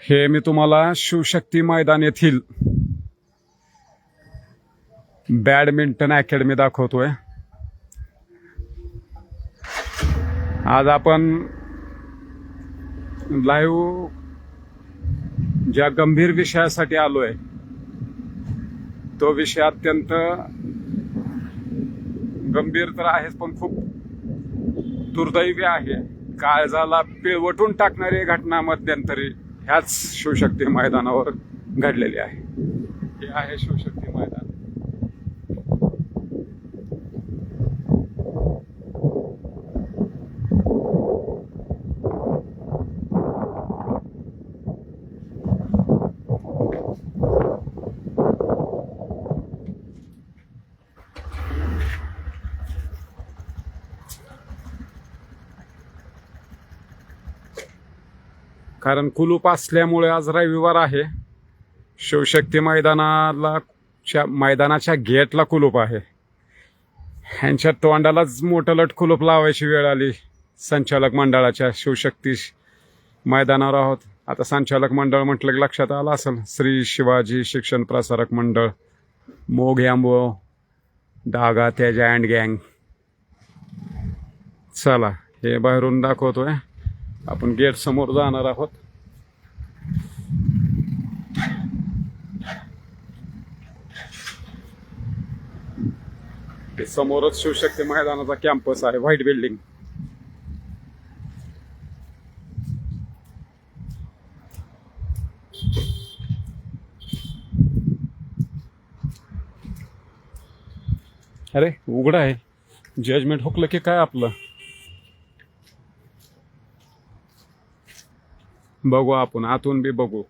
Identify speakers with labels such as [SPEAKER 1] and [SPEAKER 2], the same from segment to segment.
[SPEAKER 1] हे मी तुम्हाला शिवशक्ती मैदान येथील बॅडमिंटन अकॅडमी दाखवतोय। आज आपण लाईव्ह ज्या गंभीर विषयासाठी आलोय तो विषय अत्यंत गंभीर तर आहेच, पण खूप दुर्दैवी आहे। काळजाला पिळवटून टाकणारी घटना मध्यंतरी ह्याच शिवशक्ती मैदानावर घडलेली आहे। हे आहे शिवशक्ती मैदान। कारण कुलूप असल्यामुळे आज रविवार आहे। शिवशक्ती मैदानाच्या गेटला कुलूप आहे। ह्यांच्या तोंडालाच मोठं लट कुलूप लावायची वेळ आली। संचालक मंडळाच्या शिवशक्ती मैदानावर आहोत। आता संचालक मंडळ म्हटलं की लक्षात आलं असेल, श्री शिवाजी शिक्षण प्रसारक मंडळ, मोग्यांबो, डागा तेजा अँड गँग। चला हे बाहेरून दाखवतोय। आपण गेट समोर जाणार आहोत। समोरच शिवशक्ती मैदानाचा कॅम्पस आहे, व्हाईट बिल्डिंग। अरे उघडं आहे, जजमेंट हुकलं की काय आपलं? बघू आपण आतून बी बघू।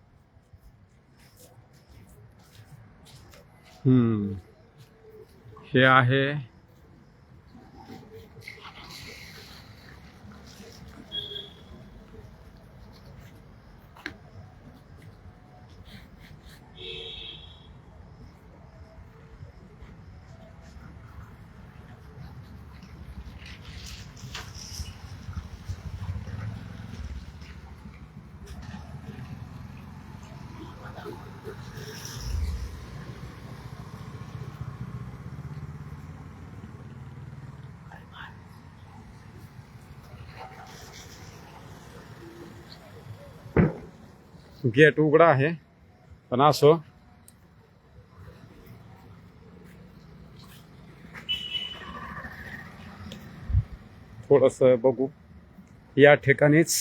[SPEAKER 1] हे आहे गेट उघडा आहे, पण असो थोडस बघू। या ठिकाणीच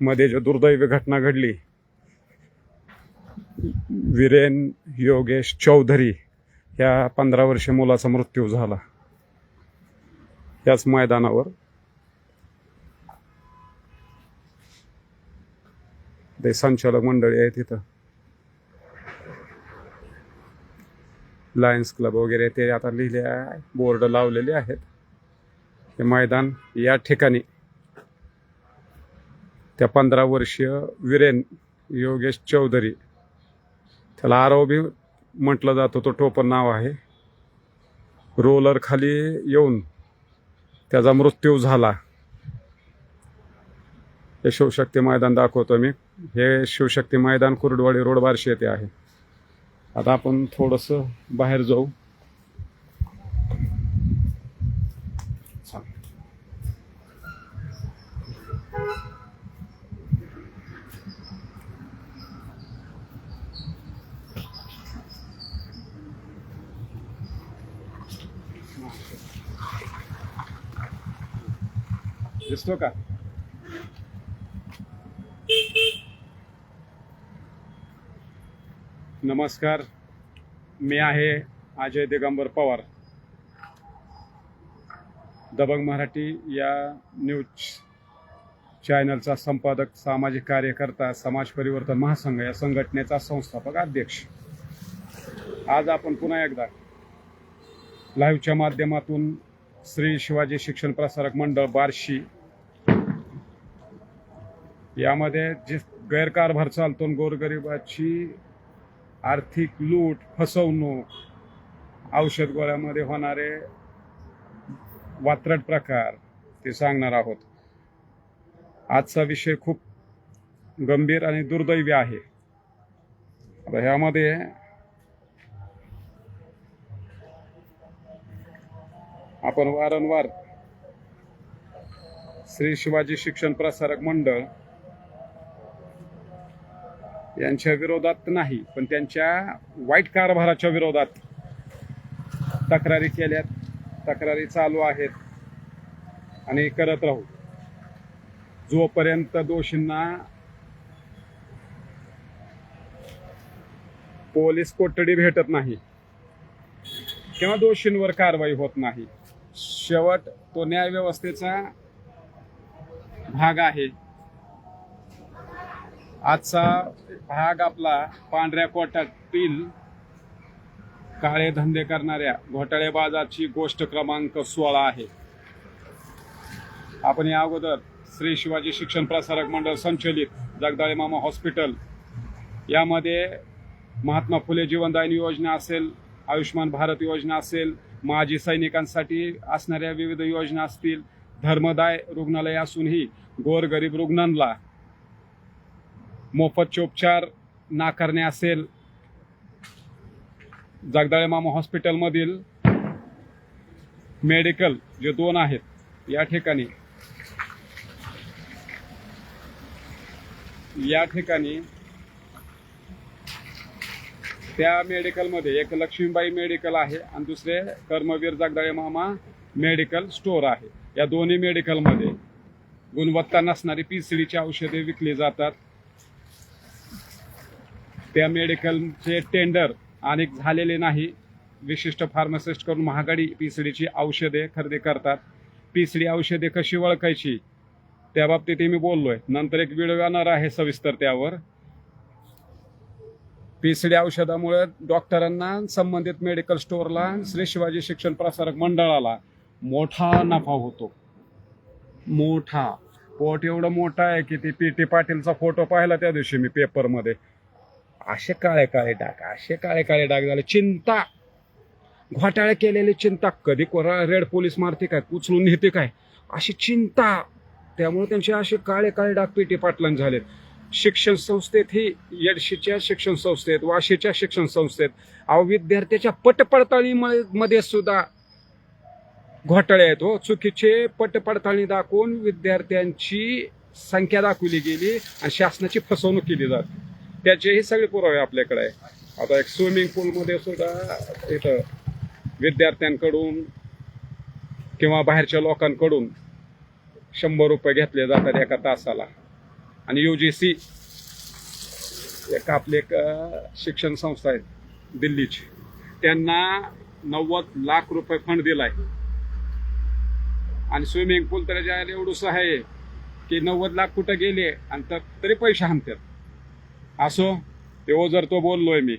[SPEAKER 1] मध्ये जो दुर्दैवी घटना घडली, वीरेन योगेश चौधरी या 15 वर्षीय मुलाचा मृत्यू झाला याच मैदानावर। ते संचालक मंडळी आहे तिथं, लायन्स क्लब वगैरे ते आता लिहिले आहे, बोर्ड लावलेले आहेत। हे मैदान या ठिकाणी त्या 15 वर्षीय वीरेन योगेश चौधरी, त्याला आरव बी म्हटलं जातं, तो टोपण नाव आहे, रोलर खाली येऊन त्याचा मृत्यू झाला। हे शिवशक्ती मैदान दाखवतो मी। हे शिवशक्ती मैदान कुर्डवाडी रोड बार्शी येथे आहे। आता आपण थोडस बाहेर जाऊ। दिसतो का? नमस्कार, मी आहे अजय दिगंबर पवार, दबंग मराठी या न्यूज चॅनलचा संपादक, सामाजिक कार्यकर्ता, समाज परिवर्तन महासंघ या संघटनेचा संस्थापक अध्यक्ष। आज आपण पुन्हा एकदा लाईव्हच्या माध्यमातून श्री शिवाजी शिक्षण प्रसारक मंडळ बार्शी यामध्ये जे गैरकारभार चालतो, गोरगरिबाची आर्थिक लूट, फसवणूक, औषध गोळ्यामध्ये होणारे वात्रट प्रकार ते सांगणार आहोत। आजचा विषय खूप गंभीर आणि दुर्दैवी आहे. आता ह्यामध्ये आपण वारंवार श्री शिवाजी शिक्षण प्रसारक मंडळ यांच्या विरोधात नाही, पण त्यांच्या वाईट कारभाराच्या विरोधात तक्रारी केल्यात, तक्रारी चालू आहेत आणि करत राहू जोपर्यंत दोषींना पोलीस कोठडी भेटत नाही किंवा दोषींवर कारवाई होत नाही. शेवट तो न्याय व्यवस्थेचा भाग आहे. आजचा भाग आपला पांढऱ्या कोट्यातील काळे धंदे करणाऱ्या घोटाळेबाजाची गोष्ट क्रमांक 16 आहे. आपण या अगोदर श्री शिवाजी शिक्षण प्रसारक मंडळ संचलित जगदाळे मामा हॉस्पिटल यामध्ये महात्मा फुले जीवनदायिनी योजना असेल, आयुष्मान भारत योजना असेल, माजी सैनिकांसाठी असणाऱ्या विविध योजना असतील, धर्मदाय रुग्णालय असूनही गोरगरीब रुग्णांना मोफतचे उपचार नाकारणे असेल, जगदाळे मामा हॉस्पिटलमधील मेडिकल जे 2 आहेत या ठिकाणी त्या मेडिकलमध्ये एक लक्ष्मीबाई मेडिकल आहे आणि दुसरे कर्मवीर जगदाळे मामा मेडिकल स्टोअर आहे. या दोन्ही मेडिकलमध्ये गुणवत्ता नसणारी PCDची औषधे विकली जातात. त्या मेडिकलचे टेंडर अनेक झालेले नाही. विशिष्ट फार्मासिस्ट कडून महागडी PCDची औषधे खरेदी करतात. PCD औषधे कशी ओळखायची त्या बाबतीत मी बोललोय. नंतर एक व्हिडिओ येणार आहे सविस्तर त्यावर. PCD औषधामुळे डॉक्टरांना, संबंधित मेडिकल स्टोअरला, श्री शिवाजी शिक्षण प्रसारक मंडळाला मोठा नफा होतो. मोठा पोट एवढं मोठं आहे की ती PT पाटीलचा फोटो पाहिला त्या दिवशी मी पेपरमध्ये. असे काळे काळे डाग झाले. चिंता, घोटाळे केलेली चिंता, कधी रेड पोलीस मारते काय, उचलून नेते काय, अशी चिंता. त्यामुळे त्यांचे असे काळे डाग PT पाटलांनी झालेत. शिक्षण संस्थेत ही येडशीच्या शिक्षण संस्थेत, वाशीच्या शिक्षण संस्थेत विद्यार्थ्याच्या पटपडताळणीमध्ये सुद्धा घोटाळे आहेत. चुकीचे पटपडताळणी दाखवून विद्यार्थ्यांची संख्या दाखवली गेली आणि शासनाची फसवणूक केली जाते. त्याचेही सगळे पुरावे आपल्याकडे आहे. आता एक स्विमिंग पूलमध्ये सुद्धा इथं विद्यार्थ्यांकडून किंवा बाहेरच्या लोकांकडून 100 रुपये घेतले जातात एका तासाला. आणि UGC एक शिक्षण संस्था आहे दिल्लीची, त्यांना 90 लाख रुपये फंड दिलाय. आणि स्विमिंग पूल तर जायला एवढंच आहे की 90 लाख कुठं गेले आणि तरी पैसे हाणतात. असो तेव्हा जर तो बोललोय मी.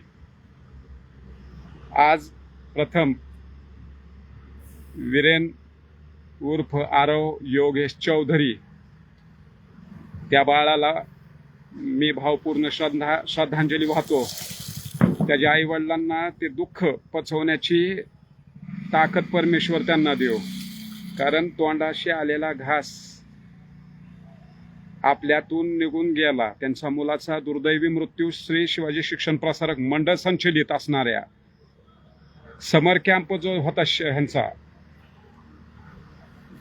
[SPEAKER 1] आज प्रथम वीरेन उर्फ आरव योगेश चौधरी, त्या बाळाला मी भावपूर्ण श्रद्धांजली वाहतो. त्याच्या आई वडिलांना ते दुःख पचवण्याची ताकद परमेश्वर त्यांना देव. कारण तोंडाशी आलेला घास आपल्यातून निघून गेला. त्यांच्या मुलाचा दुर्दैवी मृत्यू श्री शिवाजी शिक्षण प्रसारक मंडळ संचलित असणाऱ्या समर कॅम्प जो होता ह्यांचा,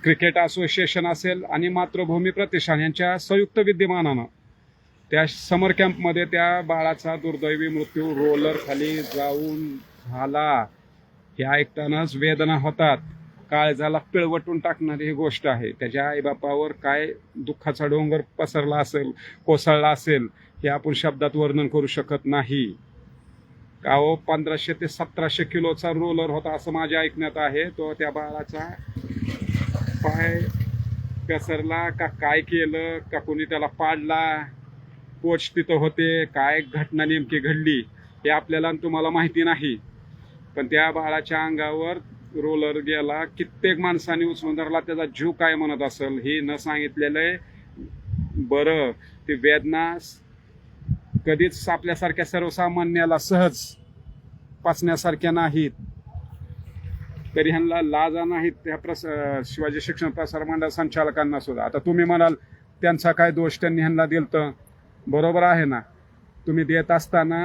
[SPEAKER 1] क्रिकेट असोसिएशन असेल आणि मातृभूमी प्रतिष्ठान यांच्या संयुक्त विद्यमानानं त्या समर कॅम्पमध्ये त्या बाळाचा दुर्दैवी मृत्यू रोलर खाली जाऊन झाला. हे ऐकतानाच वेदना होतात. काळजाला पिळवटून टाकणारी ही गोष्ट आहे. त्याच्या आईबापावर काय दुःखाचा डोंगर पसरला असेल, कोसळला असेल, हे आपण शब्दात वर्णन करू शकत नाही. 1500 ते 1700 किलोचा रोलर होता असं माझ्या ऐकण्यात आहे. तो त्या बाळाचा पाय घसरला का काय केलं का कोणी त्याला पाडला, कोच तिथं होते, काय घटना नेमकी घडली हे आपल्याला तुम्हाला माहिती नाही. पण त्या बाळाच्या अंगावर रोलर गेला, कित्येक माणसांनी उचलून धरला. त्याचा जीव काय म्हणत असेल हे न सांगितलेलं बरं. ती वेदना कधीच आपल्यासारख्या सर्वसामान्याला सहज पचण्यासारख्या नाहीत. तरी ह्यांना लाजा नाहीत त्या शिवाजी शिक्षण प्रसार मंडळ संचालकांना सुद्धा. आता तुम्ही म्हणाल त्यांचा काय दोष, त्यांनी ह्यांना दिलं तर बरोबर आहे ना? तुम्ही देत असताना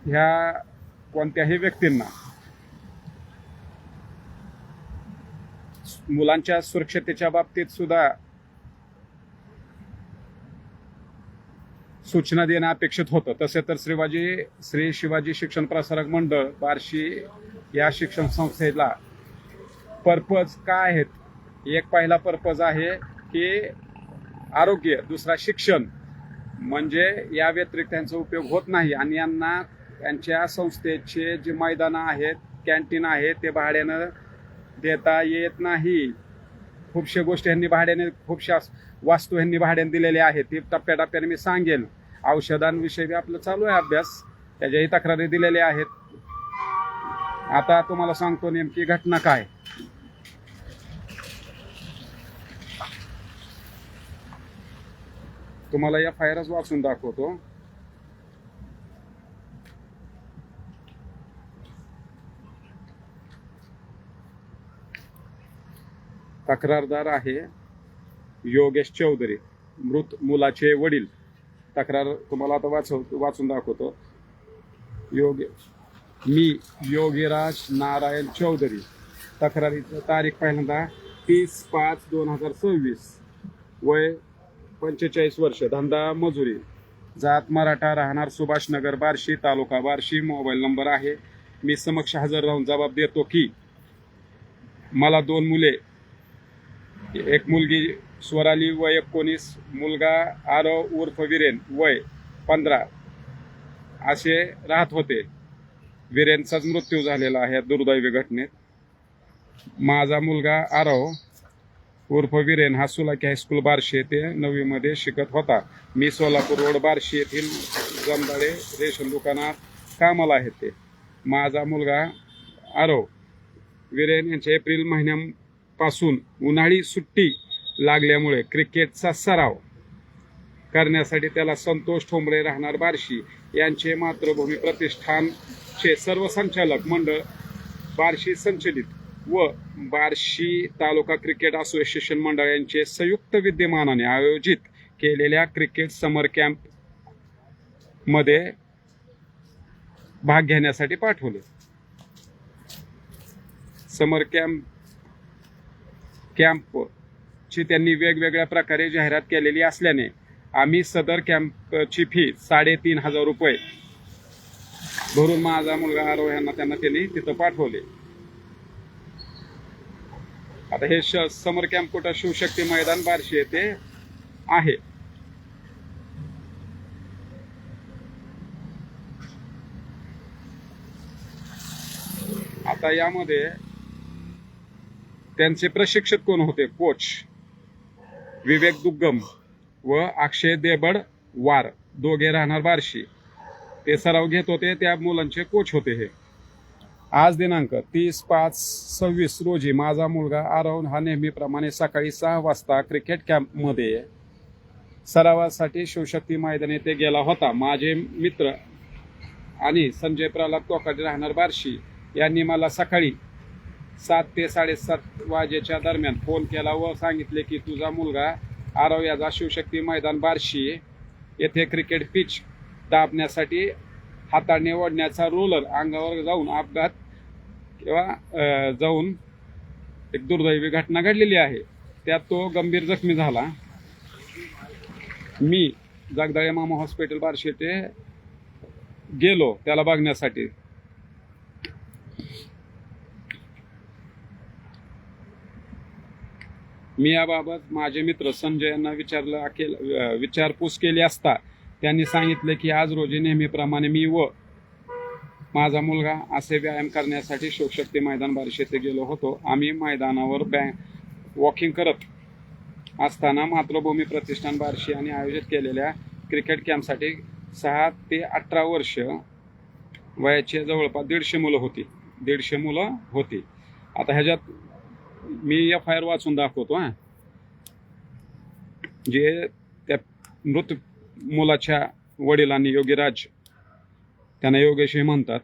[SPEAKER 1] ह्या कोणत्याही व्यक्तींना मुलांच्या सुरक्षतेच्या बाबतीत सुद्धा सूचना देणं अपेक्षित होतं. तसे तर श्री शिवाजी शिक्षण प्रसारक मंडळ बार्शी या शिक्षण संस्थेला पर्पज काय आहेत? एक पहिला पर्पज आहे की आरोग्य, दुसरा शिक्षण. म्हणजे या व्यतिरिक्त त्यांचा उपयोग होत नाही आणि यांना त्यांच्या संस्थेचे जे मैदानं आहेत, कॅन्टीन आहे, ते भाड्यानं देता येत नाही. खूपशा गोष्टी ह्यांनी भाड्याने, खूपशा वास्तू ह्यांनी भाड्याने दिलेल्या आहेत. ती टप्प्याटप्प्याने मी सांगेन. औषधांविषयी आपलं चालू आहे अभ्यास, त्याच्याही तक्रारी दिलेल्या आहेत. आता तुम्हाला सांगतो नेमकी घटना काय. तुम्हाला या फायरच वाचून दाखवतो. तक्रारदार आहे योगेश चौधरी, मृत मुलाचे वडील. तक्रार तुम्हाला आता वाचून दाखवतो. मी योगीराज नारायण चौधरी. तक्रारीची तारीख पहिल्यांदा 30/5/2026. वय 45 वर्ष. धंदा मजुरी. जात मराठा. राहणार सुभाषनगर बार्शी, तालुका बार्शी. मोबाईल नंबर आहे. मी समक्ष हजर राहून जबाब देतो की मला 2 मुले, एक मुलगी स्वराली वय 19, मुलगा आरव उर्फ वीरेन वय 15 असे राहत होते. वीरेनचाच मृत्यू झालेला आहे दुर्दैवी घटनेत. माझा मुलगा आरव उर्फ वीरेन हा सुलाकी हायस्कूल बार्शी येथे 9वी मध्ये शिकत होता. मी सोलापूर रोड बार्शी येथील जमदाडे रेशन दुकानात कामाला आहे. ते माझा मुलगा आरव वीरेन यांच्या एप्रिल महिन्यापासून उन्हाळी सुट्टी लागल्यामुळे क्रिकेटचा सराव करण्यासाठी त्याला संतोष ठोंबरे राहणार बार्शी यांचे मातृभूमी प्रतिष्ठानचे सर्व संचालक मंडळ बार्शी संचलित व बार्शी तालुका क्रिकेट असोसिएशन मंडळ यांचे संयुक्त विद्यमानाने आयोजित केलेल्या क्रिकेट समर कॅम्प मध्ये भाग घेण्यासाठी पाठवले. समर कॅम्पची त्यांनी वेगवेगळ्या प्रकारे जाहिरात केलेली असल्याने आम्ही सदर कॅम्पची फी 3,500 रुपये भरून माझा मुलगा आरव यांना त्यांनी तिथं पाठवले. आता हे समर कॅम्प कुठं? शिवशक्ती मैदान बार्शी येथे आहे. आता यामध्ये त्यांचे प्रशिक्षक कोण होते? कोच विवेक दुग्गम व अक्षय देबड वार, दोघे राहणार बार्शी. ते सराव घेत होते, त्या मुलांचे कोच होते हे. आज दिनांक 30/5/26 रोजी माझा मुलगा आरव हा नेहमीप्रमाणे सकाळी 6 वाजता क्रिकेट कॅम्पमध्ये सरावासाठी शिवशक्ती मैदान येथे गेला होता. माझे मित्र आणि संजय प्रल्हाद कोकाटे राहणार बार्शी यांनी मला सकाळी 7 ते 7:30 वाजेच्या दरम्यान फोन केला व सांगितले की तुझा मुलगा आरव याचा शिवशक्ती मैदान बार्शी येथे क्रिकेट पिच दाबण्यासाठी हाताने ओढण्याचा रोलर अंगावर जाऊन अपघात किंवा जाऊन एक दुर्दैवी घटना घडलेली आहे. त्यात तो गंभीर जखमी झाला. मी जगदाळे मामा हॉस्पिटल बार्शी येथे गेलो त्याला बघण्यासाठी. मी याबाबत माझे मित्र संजय यांना विचारपूस केली असता त्यांनी सांगितले की आज रोजी नेहमीप्रमाणे मी व माझा मुलगा असे व्यायाम करण्यासाठी शिवशक्ती मैदान बार्शी येथे गेलो होतो. आम्ही मैदानावर वॉकिंग करत असताना मातृभूमी प्रतिष्ठान बार्शी यांनी आयोजित केलेल्या क्रिकेट कॅम्पसाठी 6 ते 18 वर्ष वयाचे जवळपास 150 मुलं होती. आता ह्याच्यात मी FIR वाचून दाखवतो. जे त्या मृत मुलाच्या वडिलांनी योगीराज, त्यांना योगेश हे म्हणतात,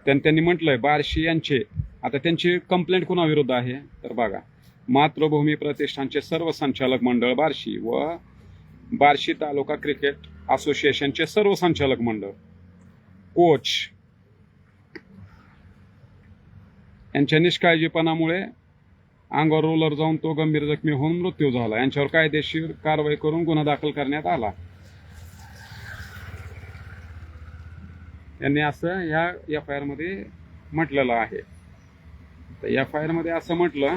[SPEAKER 1] त्यांनी म्हटलंय बार्शी यांचे. आता त्यांची कंप्लेंट कोणाविरुद्ध आहे तर बघा, मातृभूमी प्रतिष्ठानचे सर्व संचालक मंडळ बार्शी व बार्शी तालुका क्रिकेट असोसिएशनचे सर्व संचालक मंडळ, कोच यांच्या निष्काळजीपणामुळे अंगावर रोलर जाऊन तो गंभीर जखमी होऊन मृत्यू झाला. यांच्यावर कायदेशीर कारवाई करून गुन्हा दाखल करण्यात आला. यांनी असं ह्या FIR मध्ये म्हटलेलं आहे. तर FIR मध्ये असं म्हटलं,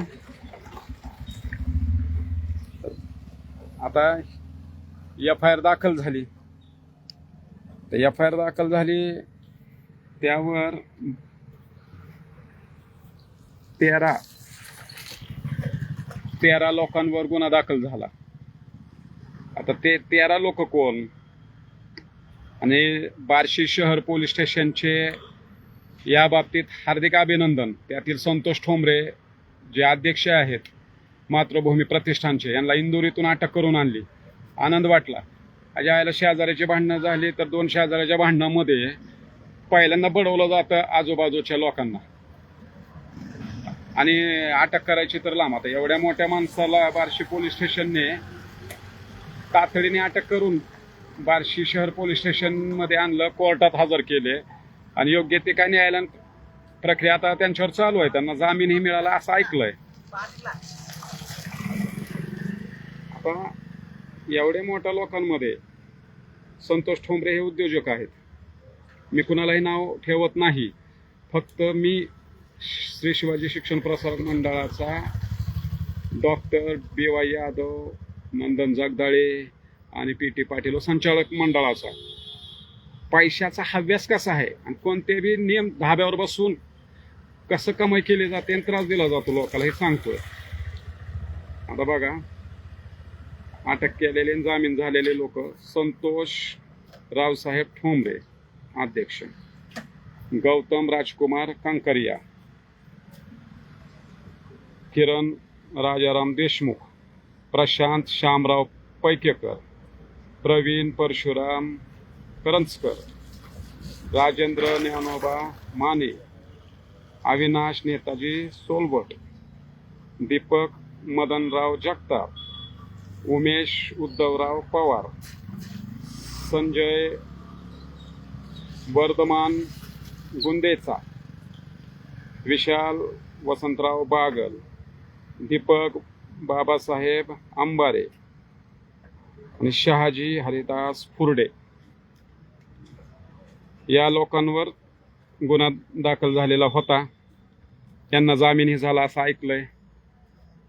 [SPEAKER 1] आता FIR दाखल झाली. तर FIR दाखल झाली, त्यावर 13 लोकांवर गुन्हा दाखल झाला. आता ते 13 लोक कोण? आणि बार्शी शहर पोलीस स्टेशनचे या बाबतीत हार्दिक अभिनंदन. त्यातील संतोष ठोंबरे जे अध्यक्ष आहेत मातृभूमी प्रतिष्ठानचे, यांना इंदोरीतून अटक करून आणली. आनंद वाटला. यायला शेजाऱ्याची भांडणं झाली, तर 2 शेजाऱ्याच्या भांडणामध्ये पहिल्यांदा बडवलं जातं आजूबाजूच्या लोकांना आणि अटक करायची तर लांब. आता एवढ्या मोठ्या माणसाला बार्शी पोलीस स्टेशनने तातडीने अटक करून बार्शी शहर पोलीस स्टेशनमध्ये आणलं, कोर्टात हजर केले आणि योग्य ते काय न्यायालयीन प्रक्रिया आता त्यांच्यावर चालू आहे. त्यांना जामीनही मिळाला असं ऐकलंय. आता एवढ्या मोठ्या लोकांमध्ये संतोष ठोंबरे हे उद्योजक आहेत. मी कुणालाही नाव ठेवत नाही, फक्त मी श्री शिवाजी शिक्षण प्रसारक मंडळाचा डॉक्टर BY यादव, नंदन जगदाळे आणि PT पाटील संचालक मंडळाचा पैशाचा हव्यास कसा आहे आणि कोणते बी नियम धाब्यावर बसून कसं कमाई केली जाते आणि त्रास दिला जातो लोकांना हे सांगतोय. आता बघा, अटक केलेले आणि जामीन झालेले लोक: संतोष रावसाहेब ठोंबरे अध्यक्ष, गौतम राजकुमार कंकरिया, किरण राजाराम देशमुख, प्रशांत शामराव पैकेकर, प्रवीण परशुराम करंजकर, राजेंद्र ज्ञानोबा माने, अविनाश नेताजी सोलबट, दीपक मदनराव जगताप, उमेश उद्धवराव पवार, संजय वर्धमान गुंदेचा, विशाल वसंतराव बागल, दीपक बाबासाहेब अंबारे आणि शहाजी हरिदास फुरडे या लोकांवर गुन्हा दाखल झालेला होता. त्यांना जामीनही झाला असं ऐकलंय.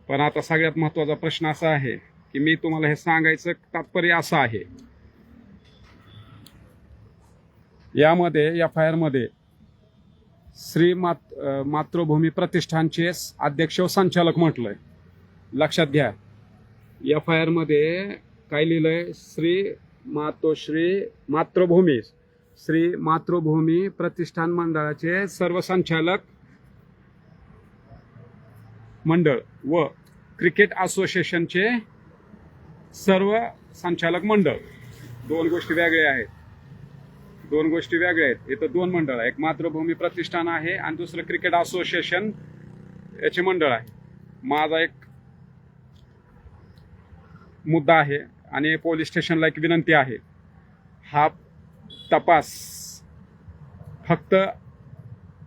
[SPEAKER 1] पण आता सगळ्यात महत्त्वाचा प्रश्न असा आहे की मी तुम्हाला हे सांगायचं तात्पर्य असं आहे, यामध्ये FIR मध्ये श्री मातृभूमी प्रतिष्ठानचे अध्यक्ष व संचालक म्हटलंय. लक्षात घ्या, FIR मध्ये काय लिहिलंय? श्री मातृभूमी प्रतिष्ठान मंडळाचे सर्व संचालक मंडळ व क्रिकेट असोसिएशनचे सर्व संचालक मंडळ. दोन गोष्टी वेगळ्या आहेत. इथं 2 मंडळ आहे. एक मातृभूमी प्रतिष्ठान आहे आणि दुसरं क्रिकेट असोसिएशन याचे मंडळ आहे. माझा एक मुद्दा आहे आणि पोलीस स्टेशनला एक विनंती आहे. हा तपास फक्त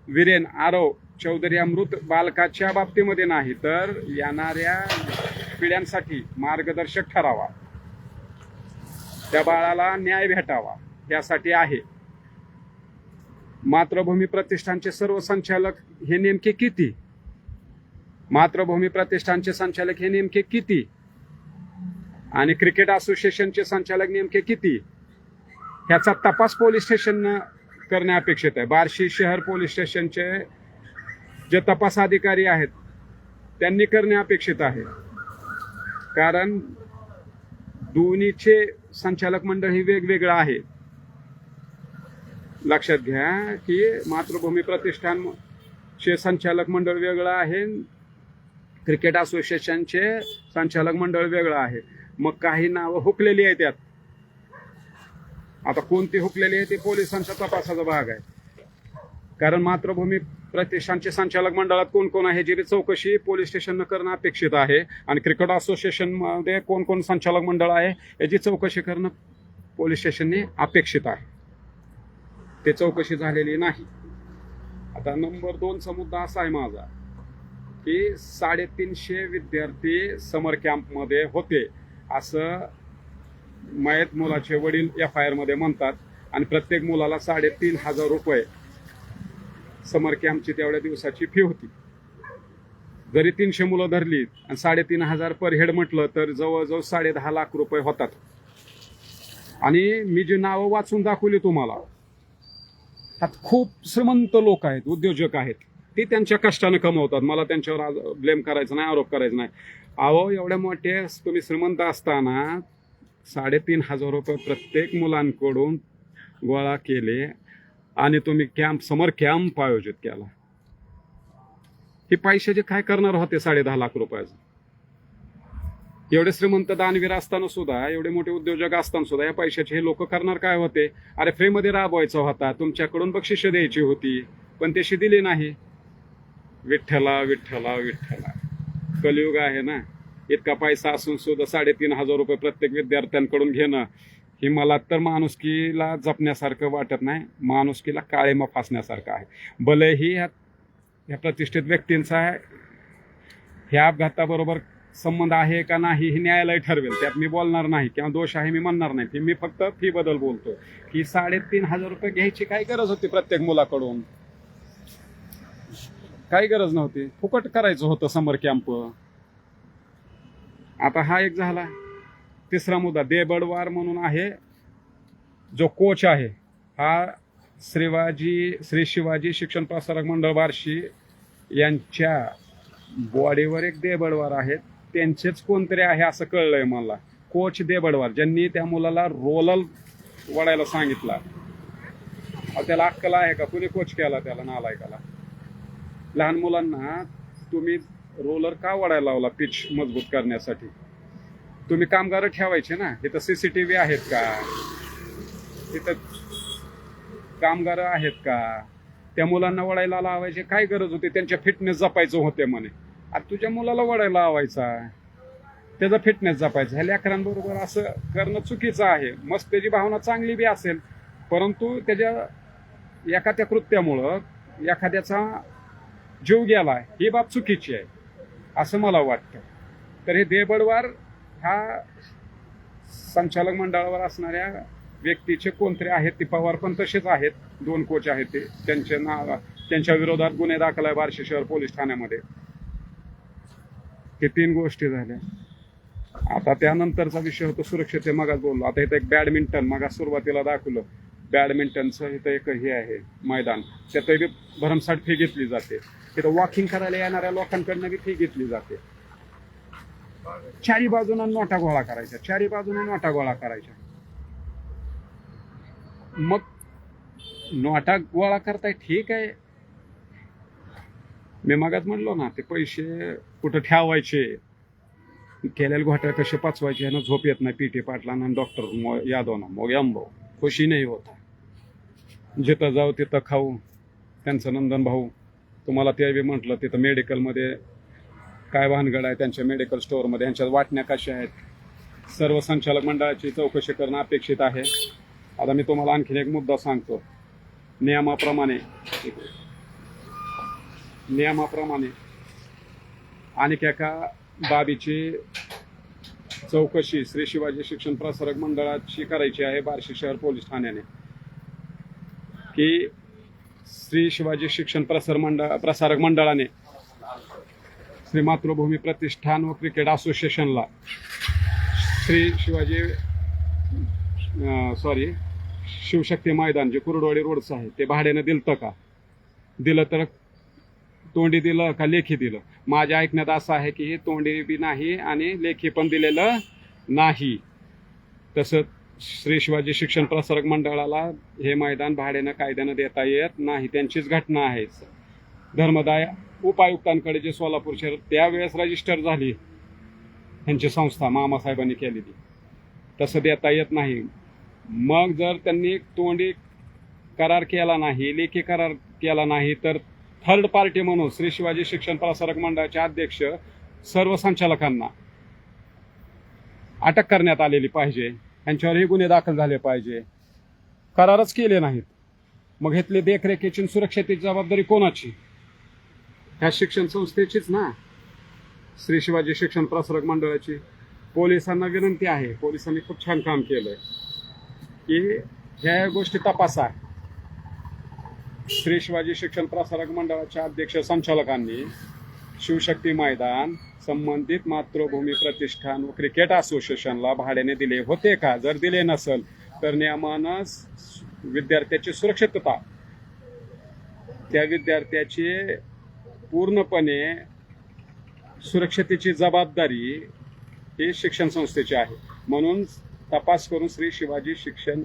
[SPEAKER 1] वीरेन आरव चौधरी या मृत बालकाच्या बाबतीमध्ये नाही, तर येणाऱ्या पिढ्यांसाठी मार्गदर्शक ठरावा, त्या बाळाला न्याय भेटावा यासाठी आहे. मातृभूमी प्रतिष्ठानचे सर्व संचालक हे नेमके किती? आणि क्रिकेट असोसिएशनचे संचालक नेमके किती? ह्याचा तपास पोलीस स्टेशननं करणे अपेक्षित आहे. बार्शी शहर पोलीस स्टेशनचे जे तपास अधिकारी आहेत त्यांनी करणे अपेक्षित आहे. कारण दोन्हीचे संचालक मंडळ हे वेगवेगळं आहे. लक्षात घ्या की मातृभूमी प्रतिष्ठानचे संचालक मंडळ वेगळं आहे, क्रिकेट असोसिएशनचे संचालक मंडळ वेगळं आहे. मग काही नावं हुकलेली आहेत त्यात. आता कोणती हुकलेली आहे ते पोलिसांच्या तपासाचा भाग आहे. कारण मातृभूमी प्रतिष्ठानचे संचालक मंडळात कोण कोण आहे याची चौकशी पोलीस स्टेशननं करणं अपेक्षित आहे आणि क्रिकेट असोसिएशनमध्ये कोण कोण संचालक मंडळ आहे याची चौकशी करणं पोलीस स्टेशनने अपेक्षित आहे. ते चौकशी झालेली नाही. आता नंबर 2चा मुद्दा असा आहे माझा की 350 विद्यार्थी समर कॅम्पमध्ये होते असं मयत मुलाचे वडील FIR मध्ये म्हणतात आणि प्रत्येक मुलाला 3,500 रुपये समर कॅम्पची तेवढ्या दिवसाची फी होती. जरी 300 मुलं धरली आणि 3,500 पर हेड म्हटलं तर जवळजवळ 10.5 लाख रुपये होतात. आणि मी जी नावं वाचून दाखवली तुम्हाला त्यात खूप श्रीमंत लोक आहेत, उद्योजक आहेत, ते त्यांच्या कष्टाने कमवतात. मला त्यांच्यावर ब्लेम करायचं नाही, आरोप करायचा नाही. अहो एवढ्या मोठे तुम्ही श्रीमंत असताना 3,500 रुपये प्रत्येक मुलांकडून गोळा केले आणि तुम्ही समर कॅम्प आयोजित केला. हे पैशाचे काय करणार होते 10.5 लाख रुपयाचं? एवढे श्रीमंत दानवीर असताना सुद्धा, एवढे मोठे उद्योजक असताना सुद्धा या पैशाचे हे लोक करणार काय होते? अरे फ्रीमध्ये राबवायचा होता, तुमच्याकडून बक्षिसं द्यायची होती, पण तशी दिली नाही. विठ्ठला विठ्ठला विठ्ठला, कलियुग आहे ना. इतका पैसा असून सुद्धा 3,500 रुपये प्रत्येक विद्यार्थ्यांकडून घेणं ही मला तर माणुसकीला जपण्यासारखं वाटत नाही, माणुसकीला काळेमा फासण्यासारखं आहे. भलेही ह्या प्रतिष्ठित व्यक्तींचा ह्या अपघाताबरोबर संबंध आहे का नाही हे न्यायालय ठरवेल, त्यात मी बोलणार नाही किंवा दोष आहे मी म्हणणार नाही. मी फक्त फी बद्दल बोलतो की 3,500 रुपये घ्यायची काय गरज होती प्रत्येक मुलाकडून? काही गरज नव्हती, फुकट करायचं होतं समर कॅम्प. आता हा एक झाला. तिसरा मुद्दा देबडवार म्हणून आहे, जो कोच आहे हा श्री शिवाजी शिक्षण प्रसारक मंडळ बार्शी यांच्या बॉडीवर एक देबडवार आहेत. त्यांचेच कोणतरी आहे असं कळलंय मला. कोच देबडवार ज्यांनी त्या मुलाला रोलर वडायला सांगितला. त्याला अक्कल आहे का? कुणी कोच केला त्याला? नालायकाला. लहान मुलांना तुम्ही रोलर का वडायला लावला? पिच मजबूत करण्यासाठी. तुम्ही कामगार ठेवायचे ना. इथं CCTV आहेत का? इथं कामगार आहेत का? त्या मुलांना वडायला लावायचे काय गरज होती? त्यांच्या फिटनेस जपायचं होते म्हणे. आता तुझ्या मुलाला वडायला लावायचा, त्याचा फिटनेस जपायचा. ह्या लेकरांबरोबर असं करणं चुकीचं आहे. मस्त त्याची भावना चांगली बी असेल, परंतु त्याच्या एखाद्या कृत्यामुळं एखाद्याचा जीव गेला ही बाब चुकीची आहे असं मला वाटतं. तर हे देबडवार हा संचालक मंडळावर असणाऱ्या व्यक्तीचे कोणतरी आहेत. ती पवार पण तसेच आहेत. 2 कोच आहेत ते. त्यांच्या विरोधात गुन्हे दाखल आहे बार्शी शहर पोलीस ठाण्यामध्ये. हे 3 गोष्टी झाल्या. आता त्यानंतरचा विषय होतो सुरक्षित. मगाच बोललो. आता इथं एक बॅडमिंटन, मगा सुरुवातीला दाखवलं, बॅडमिंटनचं इथं एक हे आहे मैदान. त्यातही भरमसाठ फी घेतली जाते. तिथं वॉकिंग करायला येणाऱ्या लोकांकडनं बी फी घेतली जाते. चारी बाजूनं नोटा गोळा करायच्या, चारी बाजूनं नोटा गोळा करायच्या. मग नोटा गोळा करताय ठीक आहे. मी मगाच म्हणलो ना, ते पैसे कुठं ठेवायचे, केलेले घोटाळे कसे पचवायचे ह्यानं झोप येत नाही PT पाटलांना आणि डॉक्टर यादवना. मग अंबो खुशी नाही होता. जिथं जाऊ तिथं खाऊ. त्यांचं नंदन भाऊ तुम्हाला ते बी म्हटलं, तिथं मेडिकलमध्ये काय भानगड आहे त्यांच्या मेडिकल स्टोअरमध्ये, यांच्या वाटण्या कशा आहेत. सर्व संचालक मंडळाची चौकशी करणं अपेक्षित आहे. आता मी तुम्हाला आणखीन एक मुद्दा सांगतो. नियमाप्रमाणे आणखी एका बाबीची चौकशी श्री शिवाजी शिक्षण प्रसारक मंडळाची करायची आहे बार्शी शहर पोलीस ठाण्याने. की श्री शिवाजी शिक्षण प्रसारक मंडळाने श्री मातृभूमी प्रतिष्ठान व क्रिकेट असोसिएशनला शिवशक्ती मैदान जे कुरडवाडी रोडचं आहे ते भाड्यानं दिलं का? दिलं तर तोंडी दिलं का लेखी दिलं? माझ्या ऐकण्यात असं आहे की हे तोंडी बी नाही आणि लेखी पण दिलेलं नाही. तसं श्री शिवाजी शिक्षण प्रसारक मंडळाला हे मैदान भाड्यानं कायद्यानं देता येत नाही. त्यांचीच घटना आहे. धर्मदाय उपायुक्तांकडे जे सोलापूर शहर त्यावेळेस रजिस्टर झाली त्यांची संस्था मामासाहेबांनी केलेली, तसं देता येत नाही. मग जर त्यांनी तोंडी करार केला नाही, लेखी करार केला नाही तर थर्ड पार्टी म्हणून श्री शिवाजी शिक्षण प्रसारक मंडळाचे अध्यक्ष सर्व संचालकांना अटक करण्यात आलेली पाहिजे. त्यांच्यावरही गुन्हे दाखल झाले पाहिजे. करारच केले नाहीत, मग घेतली देखरेखीची आणि सुरक्षेची जबाबदारी कोणाची? ह्या शिक्षण संस्थेचीच ना, श्री शिवाजी शिक्षण प्रसारक मंडळाची. पोलिसांना विनंती आहे, पोलिसांनी खूप छान काम केलंय की ह्या गोष्टी तपासा. श्री शिवाजी शिक्षण प्रसारक मंडळाच्या अध्यक्ष संचालकांनी शिवशक्ती मैदान संबंधित मातृभूमी प्रतिष्ठान व क्रिकेट असोसिएशनला भाड्याने दिले होते का? जर दिले नसेल तर नियमानं विद्यार्थ्याची सुरक्षितता, त्या विद्यार्थ्याची पूर्णपणे सुरक्षतेची जबाबदारी ही शिक्षण संस्थेची आहे. म्हणून तपास करून श्री शिवाजी शिक्षण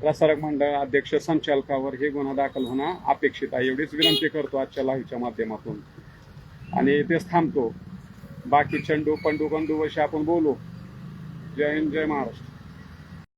[SPEAKER 1] प्रसारक मंडळ अध्यक्ष संचालकावर हे गुन्हा दाखल होणं अपेक्षित आहे. एवढीच विनंती करतो आजच्या लाईव्हच्या माध्यमातून आणि तेच थांबतो. बाकी चंडू पंडू गंडू वर्षी आपण बोलू. जय हिंद, जय महाराष्ट्र.